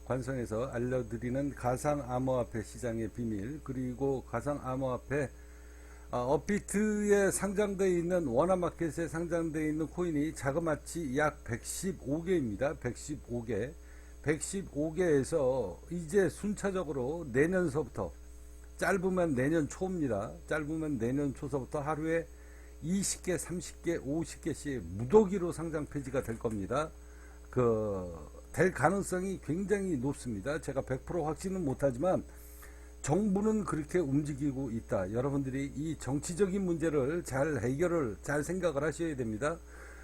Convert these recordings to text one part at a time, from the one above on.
관성에서 알려드리는 가상암호화폐 시장의 비밀, 그리고 가상암호화폐 업비트에 상장되어 있는, 워너마켓에 상장되어 있는 코인이 자그마치 약 115개입니다. 115개. 115개에서 이제 순차적으로 내년서부터, 짧으면 내년 초입니다. 짧으면 내년 초서부터 하루에 20개, 30개, 50개씩 무더기로 상장 폐지가 될 겁니다. 될 가능성이 굉장히 높습니다. 제가 100% 확신은 못하지만 정부는 그렇게 움직이고 있다. 여러분들이 이 정치적인 문제를 잘 생각을 하셔야 됩니다.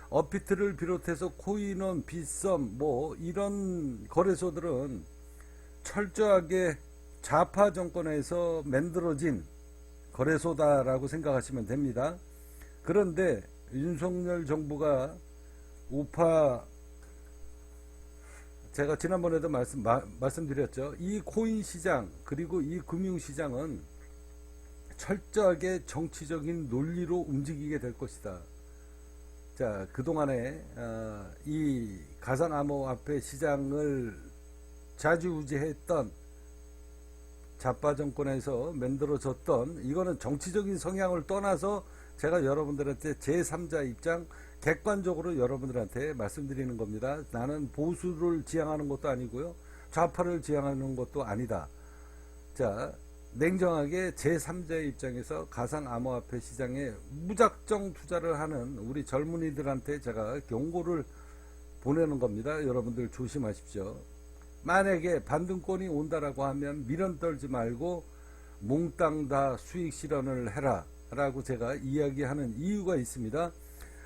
업비트를 비롯해서 코인원, 빗썸 이런 거래소들은 철저하게 좌파 정권에서 만들어진 거래소다라고 생각하시면 됩니다. 그런데 윤석열 정부가 우파, 제가 지난번에도 말씀드렸죠. 이 코인 시장 그리고 이 금융 시장은 철저하게 정치적인 논리로 움직이게 될 것이다. 자, 그동안에 이 가상암호화폐 시장을 좌지우지했던 좌파 정권에서 만들어졌던, 이거는 정치적인 성향을 떠나서 제가 여러분들한테 제3자 입장, 객관적으로 여러분들한테 말씀드리는 겁니다. 나는 보수를 지향하는 것도 아니고요, 좌파를 지향하는 것도 아니다. 자, 냉정하게 제3자의 입장에서 가상암호화폐 시장에 무작정 투자를 하는 우리 젊은이들한테 제가 경고를 보내는 겁니다. 여러분들 조심하십시오. 만약에 반등권이 온다라고 하면 미련 떨지 말고 몽땅 다 수익 실현을 해라 라고 제가 이야기하는 이유가 있습니다.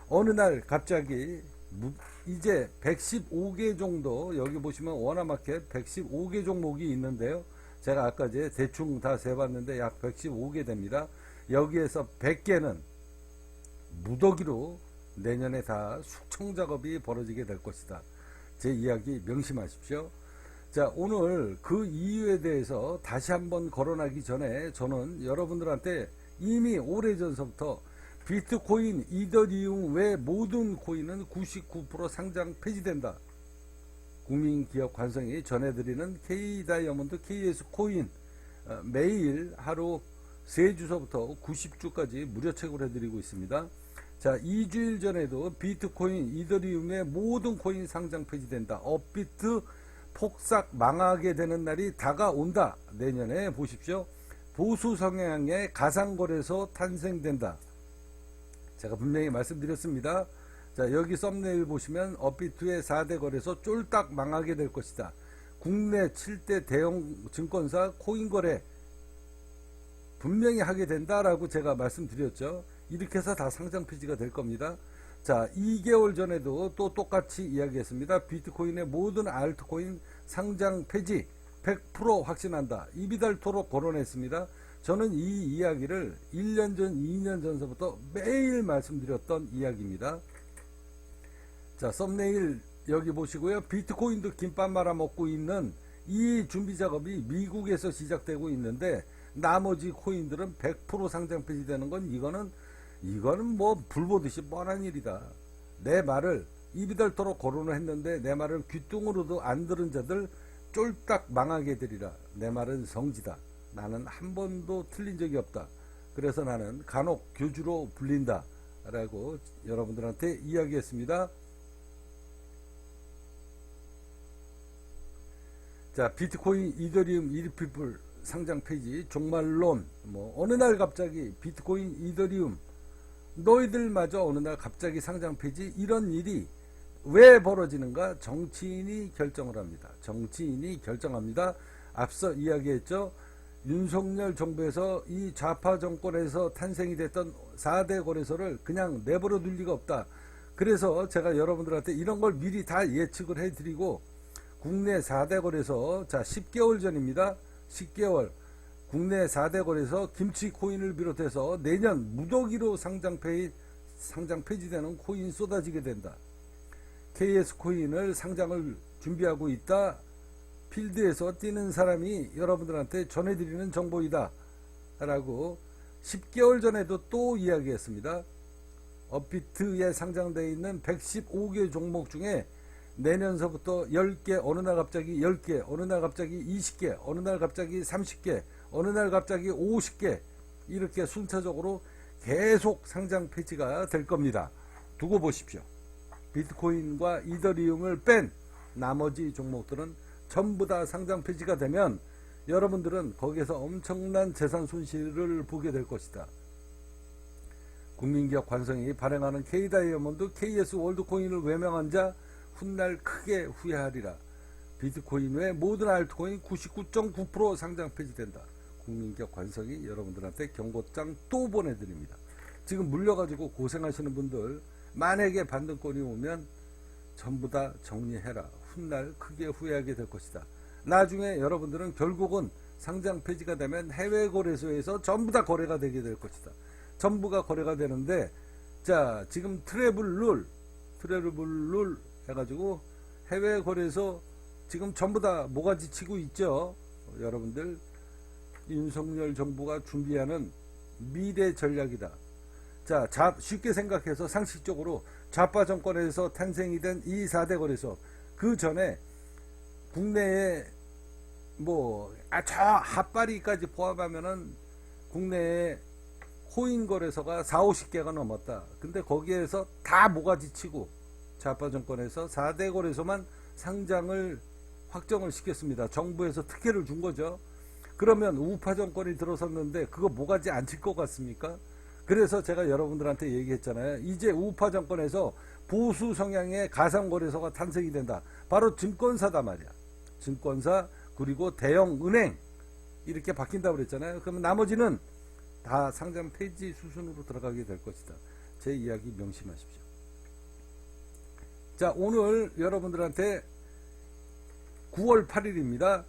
어느 날 갑자기 이제 115개 정도, 여기 보시면 워너마켓 115개 종목이 있는데요. 제가 아까 이제 대충 다 세봤는데 약 115개 됩니다. 여기에서 100개는 무더기로 내년에 다 숙청 작업이 벌어지게 될 것이다. 제 이야기 명심하십시오. 자, 오늘 그 이유에 대해서 다시 한번 거론하기 전에 저는 여러분들한테 이미 오래전서부터 비트코인, 이더리움 외 모든 코인은 99% 상장 폐지된다. 국민기업 관성이 전해드리는 K다이아몬드, KS코인 매일 하루 3주서부터 90주까지 무료 채굴 해드리고 있습니다. 자, 2주일 전에도 비트코인, 이더리움의 모든 코인 상장 폐지된다. 업비트 폭삭 망하게 되는 날이 다가온다. 내년에 보십시오. 보수 성향의 가상거래소 탄생된다. 제가 분명히 말씀드렸습니다. 자, 여기 썸네일 보시면 업비트의 4대 거래소 쫄딱 망하게 될 것이다. 국내 7대 대형 증권사 코인 거래 분명히 하게 된다라고 제가 말씀드렸죠. 이렇게 해서 다 상장 폐지가 될 겁니다. 자, 2개월 전에도 또 똑같이 이야기했습니다. 비트코인의 모든 알트코인 상장 폐지 100% 확신한다. 입이 닳도록 거론했습니다. 저는 이 이야기를 1년 전, 2년 전서부터 매일 말씀드렸던 이야기입니다. 자, 썸네일 여기 보시고요. 비트코인도 김밥 말아 먹고 있는 이 준비 작업이 미국에서 시작되고 있는데, 나머지 코인들은 100% 상장 폐지되는 건 이거는 뭐 불보듯이 뻔한 일이다. 내 말을 입이 닳도록 거론을 했는데 내 말을 귀뚱으로도 안 들은 자들 쫄딱 망하게 되리라. 내 말은 성지다. 나는 한 번도 틀린 적이 없다. 그래서 나는 간혹 교주로 불린다 라고 여러분들한테 이야기했습니다. 자, 비트코인, 이더리움, 이리피플 상장 폐지, 종말론, 어느 날 갑자기 비트코인, 이더리움 너희들마저 어느 날 갑자기 상장 폐지, 이런 일이 왜 벌어지는가? 정치인이 결정을 합니다. 정치인이 결정합니다. 앞서 이야기했죠. 윤석열 정부에서 이 좌파 정권에서 탄생이 됐던 4대 거래소를 그냥 내버려 둘 리가 없다. 그래서 제가 여러분들한테 이런 걸 미리 다 예측을 해드리고, 국내 4대 거래소, 자, 10개월 전입니다. 10개월. 국내 4대 거래소 김치코인을 비롯해서 내년 무더기로 상장 폐지되는 코인 쏟아지게 된다. KS코인을 상장을 준비하고 있다. 필드에서 뛰는 사람이 여러분들한테 전해드리는 정보이다 라고 10개월 전에도 또 이야기했습니다. 업비트에 상장되어 있는 115개 종목 중에 내년서부터 10개, 어느 날 갑자기 10개, 어느 날 갑자기 20개, 어느 날 갑자기 30개, 어느 날 갑자기 50개, 이렇게 순차적으로 계속 상장 폐지가 될 겁니다. 두고 보십시오. 비트코인과 이더리움을 뺀 나머지 종목들은 전부 다 상장 폐지가 되면 여러분들은 거기에서 엄청난 재산 손실을 보게 될 것이다. 국민기업 관성이 발행하는 K다이아몬드, KS 월드코인을 외면한 자 훗날 크게 후회하리라. 비트코인 외 모든 알트코인 99.9% 상장 폐지된다. 국민기업 관성이 여러분들한테 경고장 또 보내드립니다. 지금 물려가지고 고생하시는 분들, 만약에 반등권이 오면 전부 다 정리해라. 훗날 크게 후회하게 될 것이다. 나중에 여러분들은 결국은 상장 폐지가 되면 해외 거래소에서 전부 다 거래가 되게 될 것이다. 전부가 거래가 되는데, 자, 지금 트래블 룰 해가지고 해외 거래소 지금 전부 다 모가지 치고 있죠. 여러분들, 윤석열 정부가 준비하는 미래 전략이다. 자, 쉽게 생각해서 상식적으로 좌파 정권에서 탄생이 된 이 4대 거래소, 그 전에 국내에 저 핫바리까지 포함하면은 국내에 코인 거래소가 40~50개가 넘었다. 근데 거기에서 다 모가지 치고 좌파 정권에서 4대 거래소만 상장을 확정을 시켰습니다. 정부에서 특혜를 준 거죠. 그러면 우파 정권이 들어섰는데 그거 모가지 안 칠 것 같습니까? 그래서 제가 여러분들한테 얘기했잖아요. 이제 우파 정권에서 보수 성향의 가상거래소가 탄생이 된다. 바로 증권사다 말이야. 증권사 그리고 대형 은행 이렇게 바뀐다고 그랬잖아요. 그러면 나머지는 다 상장 폐지 수순으로 들어가게 될 것이다. 제 이야기 명심하십시오. 자, 오늘 여러분들한테 9월 8일입니다.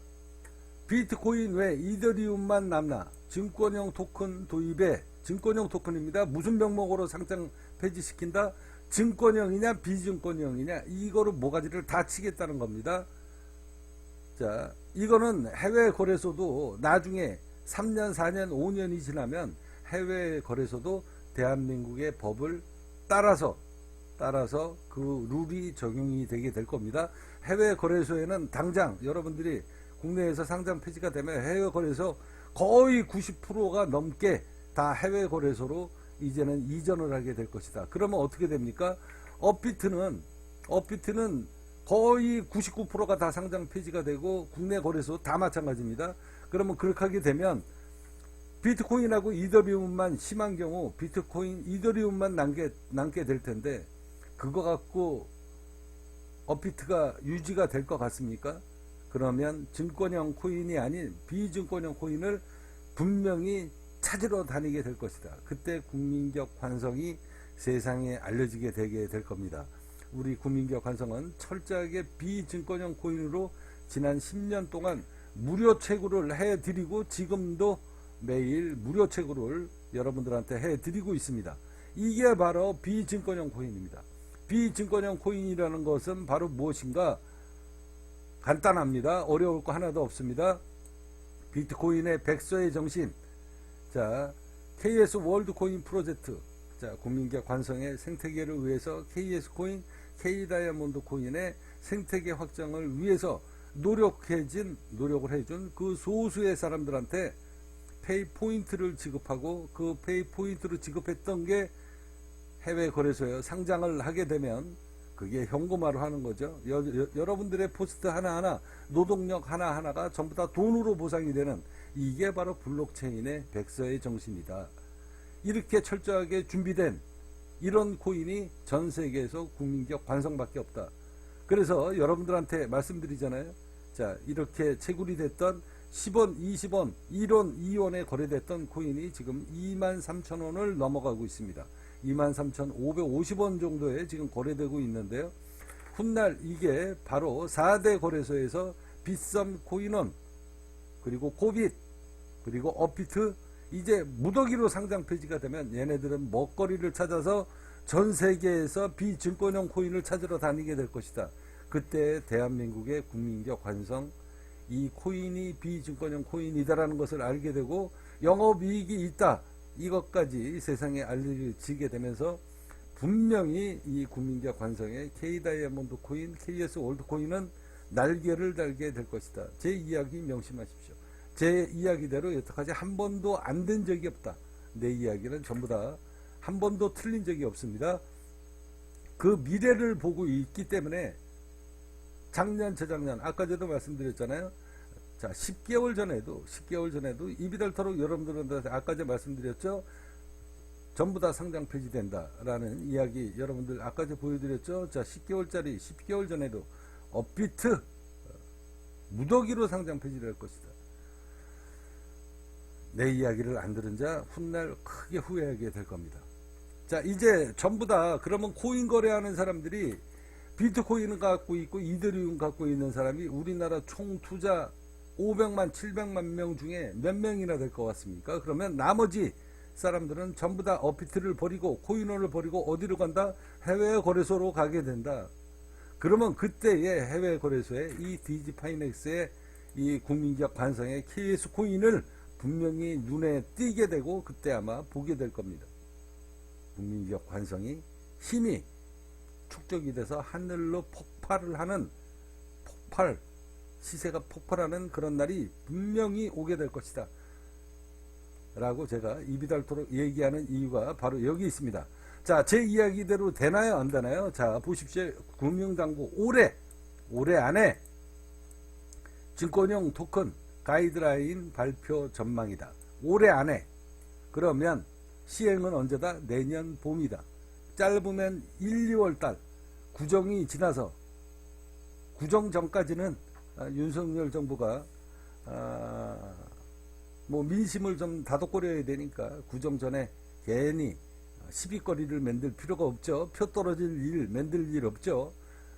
비트코인 외 이더리움만 남나 증권형 토큰 도입에, 증권형 토큰입니다. 무슨 명목으로 상장 폐지시킨다? 증권형이냐 비증권형이냐, 이거로 모가지를 다 치겠다는 겁니다. 자, 이거는 해외 거래소도 나중에 3년, 4년, 5년이 지나면 해외 거래소도 대한민국의 법을 따라서 그 룰이 적용이 되게 될 겁니다. 해외 거래소에는 당장 여러분들이 국내에서 상장 폐지가 되면 해외 거래소 거의 90%가 넘게 다 해외 거래소로 이제는 이전을 하게 될 것이다. 그러면 어떻게 됩니까? 업비트는 거의 99%가 다 상장 폐지가 되고 국내 거래소 다 마찬가지입니다. 그러면 그렇게 하게 되면 비트코인하고 이더리움만 심한 경우 비트코인, 이더리움만 남게 될 텐데 그거 갖고 업비트가 유지가 될 것 같습니까? 그러면 증권형 코인이 아닌 비증권형 코인을 분명히 찾으러 다니게 될 것이다. 그때 국민기업 관성이 세상에 알려지게 되게 될 겁니다. 우리 국민기업 관성은 철저하게 비증권형 코인으로 지난 10년 동안 무료 채굴을 해드리고 지금도 매일 무료 채굴을 여러분들한테 해드리고 있습니다. 이게 바로 비증권형 코인입니다. 비증권형 코인이라는 것은 바로 무엇인가? 간단합니다. 어려울 거 하나도 없습니다. 비트코인의 백서의 정신. 자, KS 월드코인 프로젝트. 자, 국민기업 관성의 생태계를 위해서 KS 코인, K다이아몬드 코인의 생태계 확장을 위해서 노력을 해준 그 소수의 사람들한테 페이 포인트를 지급하고, 그 페이 포인트를 지급했던 게 해외 거래소에 상장을 하게 되면 그게 현금화로 하는 거죠. 여러분들의 포스트 하나하나, 노동력 하나하나가 전부 다 돈으로 보상이 되는, 이게 바로 블록체인의 백서의 정신이다. 이렇게 철저하게 준비된 이런 코인이 전 세계에서 국민기업 관성밖에 없다. 그래서 여러분들한테 말씀드리잖아요. 자, 이렇게 채굴이 됐던 10원, 20원, 1원, 2원에 거래됐던 코인이 지금 23,000원을 넘어가고 있습니다. 23,550원 정도에 지금 거래되고 있는데요. 훗날 이게 바로 4대 거래소에서 빗썸 코인원, 그리고 코빗, 그리고 업비트, 이제 무더기로 상장 폐지가 되면 얘네들은 먹거리를 찾아서 전 세계에서 비증권형 코인을 찾으러 다니게 될 것이다. 그때 대한민국의 국민기업 관성, 이 코인이 비증권형 코인이다라는 것을 알게 되고 영업이익이 있다, 이것까지 세상에 알려지게 되면서 분명히 이 국민기업 관성의 K-다이아몬드 코인, KS 월드 코인은 날개를 달게 될 것이다. 제 이야기 명심하십시오. 제 이야기대로 여태까지 한 번도 안 된 적이 없다. 내 이야기는 전부 다 한 번도 틀린 적이 없습니다. 그 미래를 보고 있기 때문에 작년, 재작년, 아까 전에도 말씀드렸잖아요. 자, 10개월 전에도 이비달토록 여러분들한테 아까 전에 말씀드렸죠. 전부 다 상장 폐지된다라는 이야기 여러분들 아까 전에 보여드렸죠. 자, 10개월 전에도 업비트 무더기로 상장 폐지될 것이다. 내 이야기를 안 들은 자 훗날 크게 후회하게 될 겁니다. 자, 이제 전부 다 그러면 코인 거래하는 사람들이 비트코인을 갖고 있고 이더리움 갖고 있는 사람이 우리나라 총 투자 500만 700만 명 중에 몇 명이나 될 것 같습니까? 그러면 나머지 사람들은 전부 다 업비트를 버리고 코인원을 버리고 어디로 간다? 해외 거래소로 가게 된다. 그러면 그때의 해외 거래소에 이 디지파이넥스의 이 국민기업 관성의 KS 코인을 분명히 눈에 띄게 되고 그때 아마 보게 될 겁니다. 국민기업 관성이 힘이 축적이 돼서 하늘로 폭발을 하는 시세가 폭발하는 그런 날이 분명히 오게 될 것이다 라고 제가 입이 닳도록 얘기하는 이유가 바로 여기 있습니다. 자, 제 이야기대로 되나요 안 되나요? 자, 보십시오. 금융당국 올해 안에 증권형 토큰 가이드라인 발표 전망이다. 올해 안에. 그러면 시행은 언제다? 내년 봄이다. 짧으면 1, 2월 달 구정이 지나서 구정 전까지는 윤석열 정부가 뭐 민심을 좀 다독거려야 되니까 구정 전에 괜히 시비거리를 만들 필요가 없죠. 표 떨어질 일 만들 일 없죠.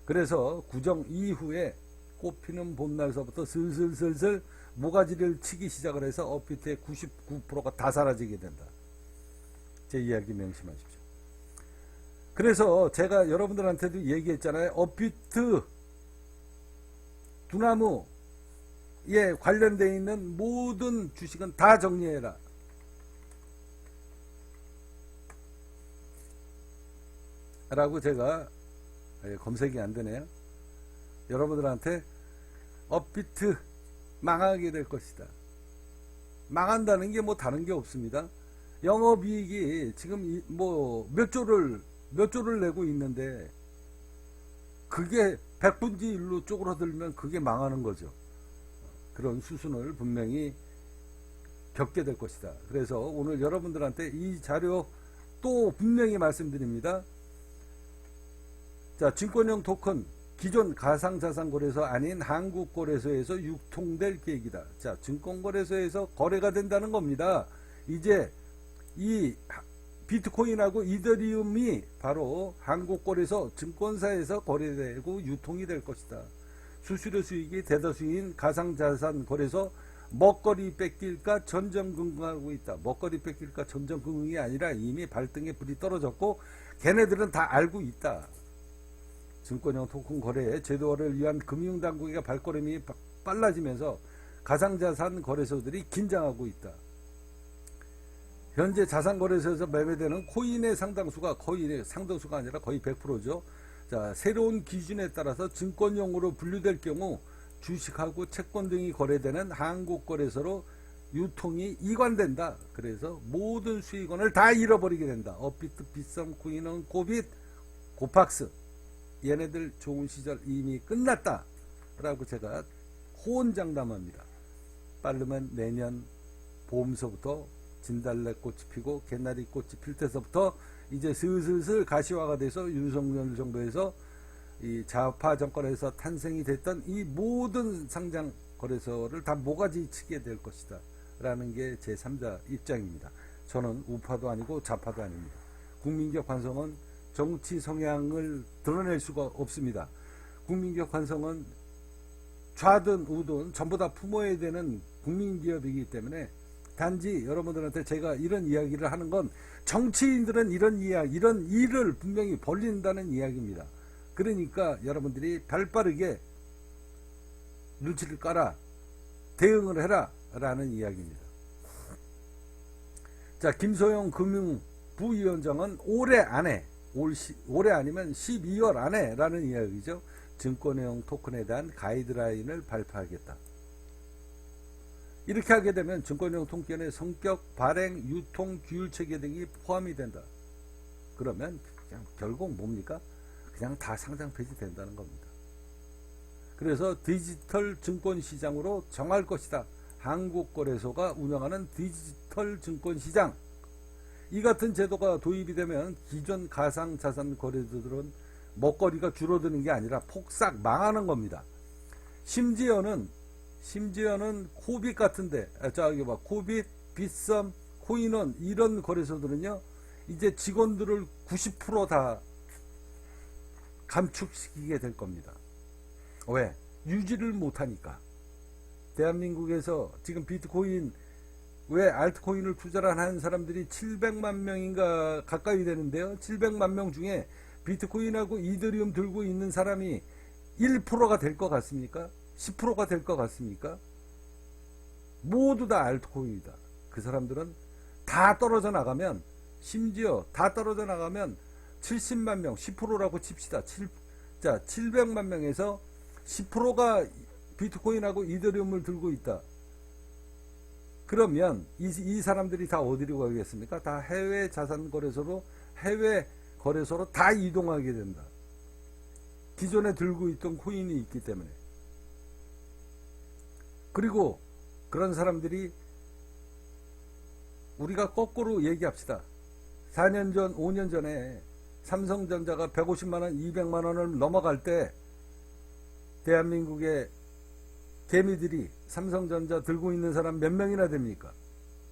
그래서 구정 이후에 꽃피는 봄날서부터 슬슬 모가지를 치기 시작을 해서 업비트의 99%가 다 사라지게 된다. 제 이야기 명심하십시오. 그래서 제가 여러분들한테도 얘기했잖아요. 업비트 두나무에 관련되어 있는 모든 주식은 다 정리해라. 라고 제가 검색이 안 되네요. 여러분들한테 업비트 망하게 될 것이다. 망한다는 게 뭐 다른 게 없습니다. 영업이익이 지금 뭐 몇 조를 내고 있는데 그게 100분지 1로 쪼그라들면 그게 망하는 거죠. 그런 수순을 분명히 겪게 될 것이다. 그래서 오늘 여러분들한테 이 자료 또 분명히 말씀드립니다. 자, 증권형 토큰 기존 가상자산거래소 아닌 한국거래소에서 유통될 계획이다. 자, 증권거래소에서 거래가 된다는 겁니다. 이제 이 비트코인하고 이더리움이 바로 한국거래소 증권사에서 거래되고 유통이 될 것이다. 수수료 수익이 대다수인 가상자산 거래소 먹거리 뺏길까 전전긍긍하고 있다. 먹거리 뺏길까 전전긍긍이 아니라 이미 발등에 불이 떨어졌고 걔네들은 다 알고 있다. 증권형 토큰 거래의 제도화를 위한 금융당국의 발걸음이 빨라지면서 가상자산 거래소들이 긴장하고 있다. 현재 자산거래소에서 매매되는 코인의 상당수가 아니라 거의 100%죠. 자, 새로운 기준에 따라서 증권용으로 분류될 경우 주식하고 채권 등이 거래되는 한국거래소로 유통이 이관된다. 그래서 모든 수익원을 다 잃어버리게 된다. 업비트, 빗썸, 코인은 고빗, 고팍스. 얘네들 좋은 시절 이미 끝났다. 라고 제가 호언장담합니다. 빠르면 내년 봄서부터 진달래꽃이 피고 개나리꽃이 필 때서부터 이제 슬슬 가시화가 돼서 윤석열 정부에서 이 좌파 정권에서 탄생이 됐던 이 모든 상장 거래소를 다 모가지 치게 될 것이다 라는 게 제3자 입장입니다. 저는 우파도 아니고 좌파도 아닙니다. 국민기업 관성은 정치 성향을 드러낼 수가 없습니다. 국민기업 관성은 좌든 우든 전부 다 품어야 되는 국민기업이기 때문에 단지 여러분들한테 제가 이런 이야기를 하는 건 정치인들은 이런 일을 분명히 벌린다는 이야기입니다. 그러니까 여러분들이 발빠르게 눈치를 깔아 대응을 해라 라는 이야기입니다. 자, 김소영 금융부위원장은 올해 올해 아니면 12월 안에 라는 이야기죠. 증권형 토큰에 대한 가이드라인을 발표하겠다. 이렇게 하게 되면 증권형 토큰의 성격, 발행, 유통, 규율 체계 등이 포함이 된다. 그러면 그냥 결국 뭡니까? 그냥 다 상장 폐지된다는 겁니다. 그래서 디지털 증권시장으로 정할 것이다. 한국거래소가 운영하는 디지털 증권시장. 이 같은 제도가 도입이 되면 기존 가상자산 거래소들은 먹거리가 줄어드는 게 아니라 폭삭 망하는 겁니다. 심지어는 코빗 같은데, 코빗, 빗썸, 코인원 이런 거래소들은요, 이제 직원들을 90% 다 감축시키게 될 겁니다. 왜? 유지를 못하니까. 대한민국에서 지금 비트코인, 왜 알트코인을 투자를 하는 사람들이 700만 명인가 가까이 되는데요. 700만 명 중에 비트코인하고 이더리움 들고 있는 사람이 1%가 될 것 같습니까? 10%가 될 것 같습니까? 모두 다 알트코인이다. 그 사람들은 다 떨어져 나가면, 심지어 다 떨어져 나가면 70만 명, 10%라고 칩시다. 700만 명에서 10%가 비트코인하고 이더리움을 들고 있다. 그러면 이 사람들이 다 어디로 가겠습니까? 다 해외 자산 거래소로, 해외 거래소로 다 이동하게 된다. 기존에 들고 있던 코인이 있기 때문에. 그리고 그런 사람들이, 우리가 거꾸로 얘기합시다. 4년 전, 5년 전에 삼성전자가 150만원, 200만원을 넘어갈 때 대한민국의 개미들이 삼성전자 들고 있는 사람 몇 명이나 됩니까?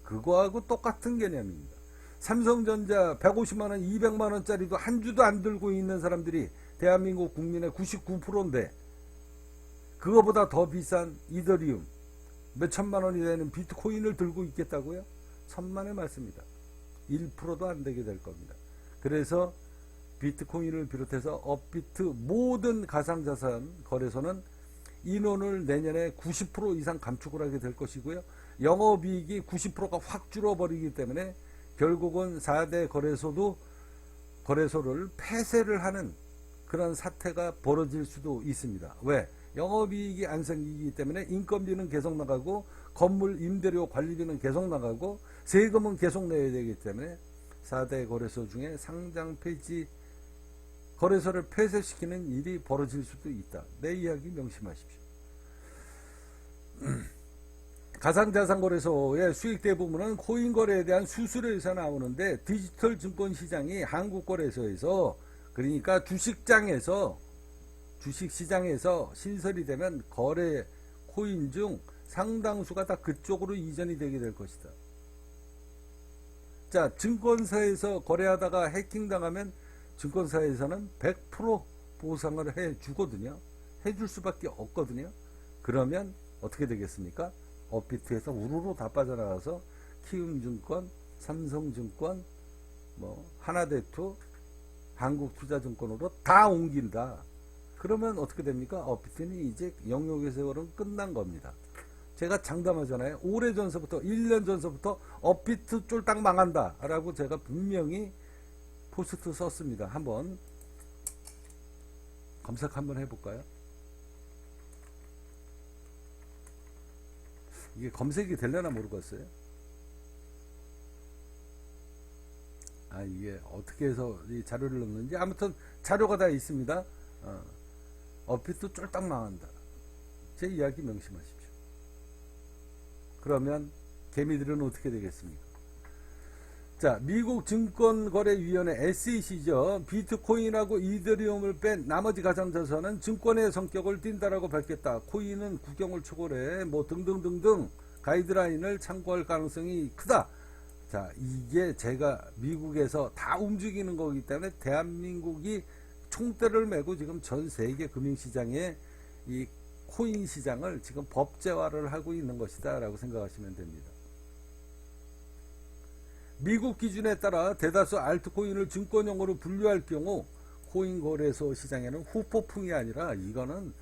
그거하고 똑같은 개념입니다. 삼성전자 150만원, 200만원짜리도 한 주도 안 들고 있는 사람들이 대한민국 국민의 99%인데, 그거보다 더 비싼 이더리움, 몇 천만 원이 되는 비트코인을 들고 있겠다고요? 천만의 말씀입니다. 1%도 안 되게 될 겁니다. 그래서 비트코인을 비롯해서 업비트 모든 가상자산 거래소는 인원을 내년에 90% 이상 감축을 하게 될 것이고요. 영업이익이 90%가 확 줄어버리기 때문에 결국은 4대 거래소를 폐쇄를 하는 그런 사태가 벌어질 수도 있습니다. 왜? 영업이익이 안 생기기 때문에 인건비는 계속 나가고, 건물 임대료 관리비는 계속 나가고, 세금은 계속 내야 되기 때문에 4대 거래소 중에 상장 폐지, 거래소를 폐쇄시키는 일이 벌어질 수도 있다. 내 이야기 명심하십시오. 가상자산 거래소의 수익 대부분은 코인 거래에 대한 수수료에서 나오는데, 디지털 증권 시장이 한국 거래소에서, 그러니까 주식시장에서 신설이 되면 거래 코인 중 상당수가 다 그쪽으로 이전이 되게 될 것이다. 자, 증권사에서 거래하다가 해킹당하면 증권사에서는 100% 보상을 해주거든요. 해줄 수밖에 없거든요. 그러면 어떻게 되겠습니까? 업비트에서 우르르 다 빠져나가서 키움증권, 삼성증권, 하나대투, 한국투자증권으로 다 옮긴다. 그러면 어떻게 됩니까? 업비트는 이제 영역의 세월은 끝난 겁니다. 제가 장담하잖아요. 오래전서부터, 1년 전서부터 업비트 쫄딱 망한다 라고 제가 분명히 포스트 썼습니다. 한번 검색 한번 해볼까요? 이게 검색이 되려나 모르겠어요. 이게 어떻게 해서 이 자료를 넣는지, 아무튼 자료가 다 있습니다. 업비트 쫄딱 망한다. 제 이야기 명심하십시오. 그러면 개미들은 어떻게 되겠습니까? 자, 미국 증권거래위원회 SEC죠. 비트코인하고 이더리움을 뺀 나머지 가상자산은 증권의 성격을 띈다라고 밝혔다. 코인은 국경을 초월해 등등등등 가이드라인을 참고할 가능성이 크다. 자, 이게 제가 미국에서 다 움직이는 거기 때문에 대한민국이 총대를 메고 지금 전 세계 금융시장에 이 코인 시장을 지금 법제화를 하고 있는 것이다 라고 생각하시면 됩니다. 미국 기준에 따라 대다수 알트코인을 증권용으로 분류할 경우 코인 거래소 시장에는 후폭풍이 아니라 이거는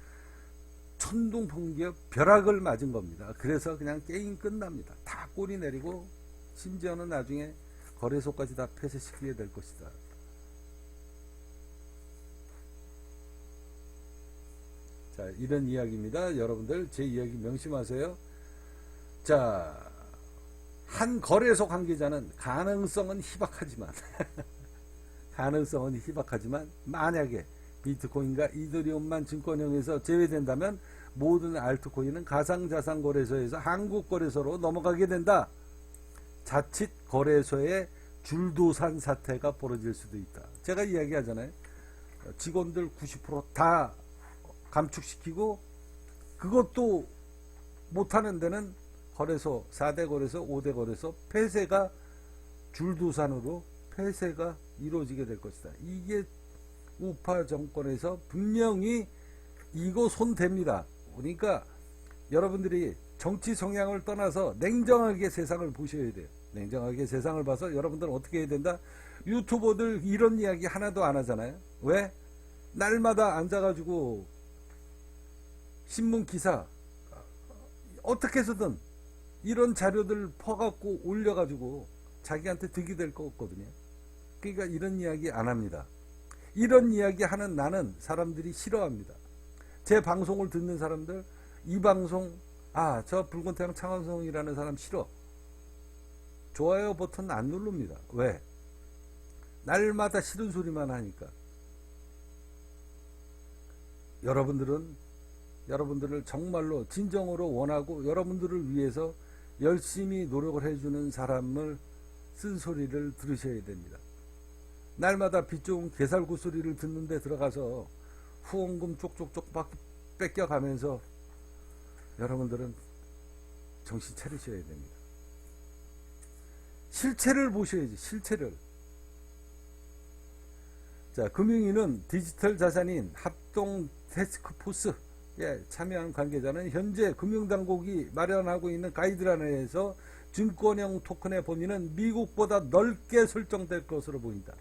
천둥번개 벼락을 맞은 겁니다. 그래서 그냥 게임 끝납니다. 다 꼬리 내리고 심지어는 나중에 거래소까지 다 폐쇄시키게 될 것이다. 자, 이런 이야기입니다. 여러분들 제 이야기 명심하세요. 자, 한 거래소 관계자는 가능성은 희박하지만 가능성은 희박하지만 만약에 비트코인과 이더리움만 증권형에서 제외된다면 모든 알트코인은 가상자산거래소에서 한국거래소로 넘어가게 된다. 자칫 거래소의 줄도산 사태가 벌어질 수도 있다. 제가 이야기하잖아요. 직원들 90% 다 감축시키고 그것도 못하는 데는 거래소, 4대 거래소, 5대 거래소 폐쇄가 줄도산으로 폐쇄가 이루어지게 될 것이다. 이게 우파 정권에서 분명히 이거 손댑니다. 그러니까 여러분들이 정치 성향을 떠나서 냉정하게 세상을 보셔야 돼요. 냉정하게 세상을 봐서 여러분들은 어떻게 해야 된다? 유튜버들 이런 이야기 하나도 안 하잖아요. 왜? 날마다 앉아가지고 신문 기사 어떻게 해서든 이런 자료들 퍼갖고 올려가지고 자기한테 득이 될 거 없거든요. 그러니까 이런 이야기 안 합니다. 이런 이야기 하는 나는 사람들이 싫어합니다. 제 방송을 듣는 사람들, 이 방송, 저 붉은 태양 창원성이라는 사람 싫어. 좋아요 버튼 안 누릅니다. 왜? 날마다 싫은 소리만 하니까. 여러분들을 정말로 진정으로 원하고 여러분들을 위해서 열심히 노력을 해주는 사람을 쓴소리를 들으셔야 됩니다. 날마다 빚 좋은 개살구 소리를 듣는데 들어가서 후원금 쪽쪽쪽 뺏겨가면서 여러분들은 정신 차리셔야 됩니다. 실체를 보셔야지, 실체를. 자, 금융위는 디지털 자산인 합동 태스크포스에 참여한 관계자는 현재 금융당국이 마련하고 있는 가이드라인에서 증권형 토큰의 범위는 미국보다 넓게 설정될 것으로 보인다.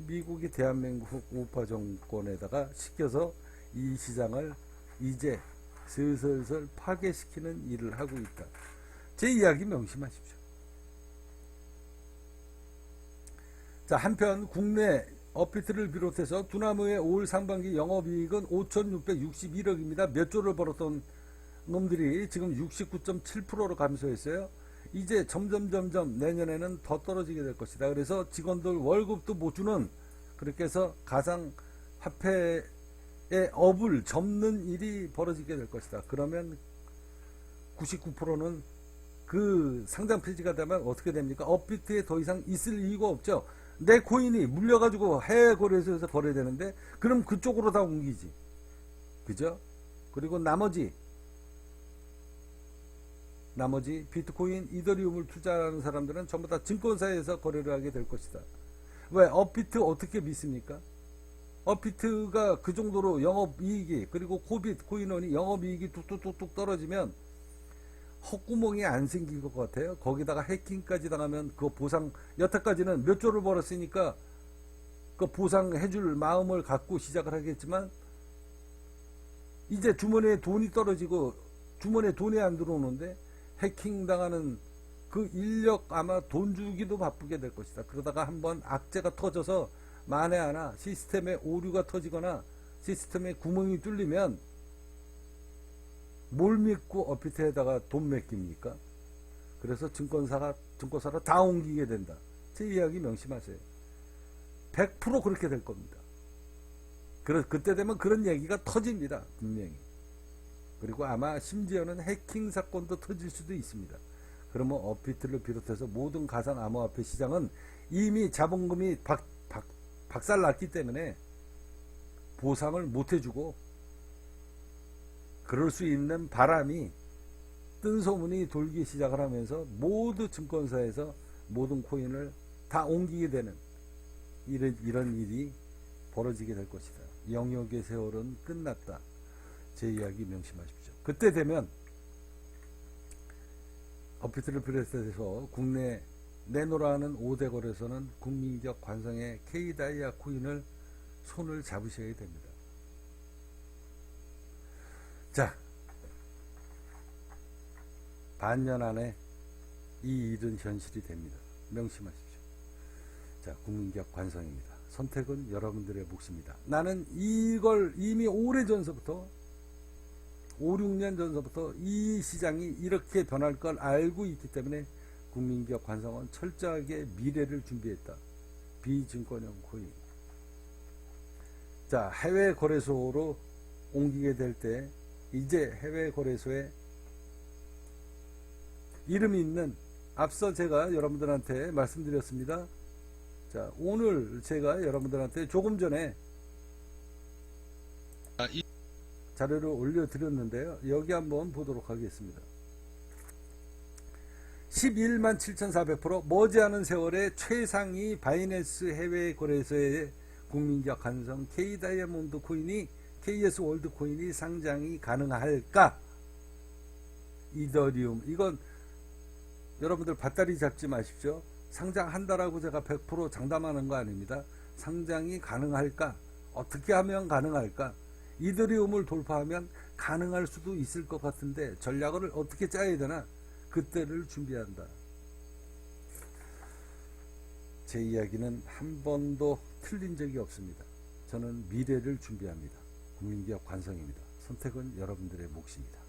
미국이 대한민국 우파 정권에다가 시켜서 이 시장을 이제 슬슬 파괴시키는 일을 하고 있다. 제 이야기 명심하십시오. 자, 한편 국내 업비트를 비롯해서 두나무의 올 상반기 영업이익은 5,661억입니다. 몇 조를 벌었던 놈들이 지금 69.7%로 감소했어요. 이제 점점 내년에는 더 떨어지게 될 것이다. 그래서 직원들 월급도 못 주는, 그렇게 해서 가상화폐의 업을 접는 일이 벌어지게 될 것이다. 그러면 99%는 그 상장 폐지가 되면 어떻게 됩니까? 업비트에 더 이상 있을 이유가 없죠. 내 코인이 물려가지고 해외 거래소에서 거래되는데 그럼 그쪽으로 다 옮기지. 그죠? 그리고 나머지 비트코인, 이더리움을 투자하는 사람들은 전부 다 증권사에서 거래를 하게 될 것이다. 왜? 업비트 어떻게 믿습니까? 업비트가 그 정도로 영업이익이, 그리고 코인원이 영업이익이 뚝뚝뚝뚝 떨어지면 헛구멍이 안 생길 것 같아요. 거기다가 해킹까지 당하면 그 보상, 여태까지는 몇 조를 벌었으니까 그 보상해줄 마음을 갖고 시작을 하겠지만 이제 주머니에 돈이 떨어지고 주머니에 돈이 안 들어오는데 해킹 당하는 그 인력 아마 돈 주기도 바쁘게 될 것이다. 그러다가 한번 악재가 터져서 만에 하나 시스템에 오류가 터지거나 시스템에 구멍이 뚫리면 뭘 믿고 업비트에다가 돈 맡깁니까? 그래서 증권사로 다 옮기게 된다. 제 이야기 명심하세요. 100% 그렇게 될 겁니다. 그때 되면 그런 얘기가 터집니다. 분명히. 그리고 아마 심지어는 해킹 사건도 터질 수도 있습니다. 그러면 업비트를 비롯해서 모든 가상 암호화폐 시장은 이미 자본금이 박살났기 때문에 보상을 못 해주고, 그럴 수 있는 바람이 뜬 소문이 돌기 시작을 하면서 모두 증권사에서 모든 코인을 다 옮기게 되는 이런 일이 벌어지게 될 것이다. 영역의 세월은 끝났다. 제 이야기 명심하십시오. 그때 되면 업비트를 비롯해서 국내 내놓으라는 5대 거래소는 국민적 관성의 K다이아 코인을 손을 잡으셔야 됩니다. 자, 반년 안에 이 일은 현실이 됩니다. 명심하십시오. 자, 국민적 관성입니다. 선택은 여러분들의 몫입니다. 나는 이걸 이미 오래전서부터 5, 6년 전서부터 이 시장이 이렇게 변할 걸 알고 있기 때문에 국민기업 관성은 철저하게 미래를 준비했다. 비증권형 코인. 자, 해외 거래소로 옮기게 될 때 이제 해외 거래소에 이름이 있는, 앞서 제가 여러분들한테 말씀드렸습니다. 자, 오늘 제가 여러분들한테 조금 전에 자료를 올려드렸는데요. 여기 한번 보도록 하겠습니다. 11만 7,400% 머지않은 세월에 최상위 바이낸스 해외 거래소의 국민기업 관성 K-다이아몬드 코인이 KS 월드 코인이 상장이 가능할까? 이더리움, 이건 여러분들 밭다리 잡지 마십시오. 상장한다라고 제가 100% 장담하는 거 아닙니다. 상장이 가능할까? 어떻게 하면 가능할까? 이더리움을 돌파하면 가능할 수도 있을 것 같은데 전략을 어떻게 짜야 되나? 그때를 준비한다. 제 이야기는 한 번도 틀린 적이 없습니다. 저는 미래를 준비합니다. 국민기업 관성입니다. 선택은 여러분들의 몫입니다.